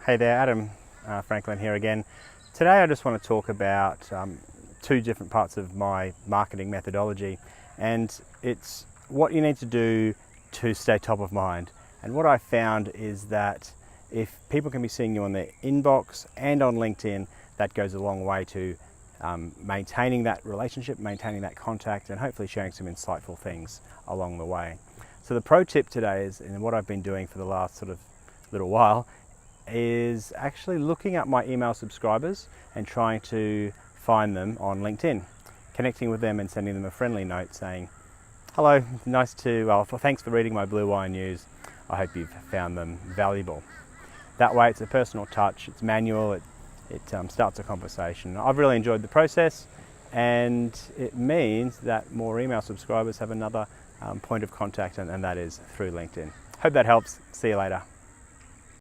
Hey there, Adam Franklin here again. Today I just want to talk about two different parts of my marketing methodology, and it's what you need to do to stay top of mind. And what I found is that if people can be seeing you on their inbox and on LinkedIn, that goes a long way to maintaining that relationship, maintaining that contact, and hopefully sharing some insightful things along the way. So the pro tip today is, and what I've been doing for the last sort of little while, is actually looking at my email subscribers and trying to find them on LinkedIn, connecting with them and sending them a friendly note saying, hello, thanks for reading my Blue Wire news. I hope you've found them valuable. That way it's a personal touch, it's manual, it starts a conversation. I've really enjoyed the process, and it means that more email subscribers have another point of contact, and that is through LinkedIn. Hope that helps. See you later.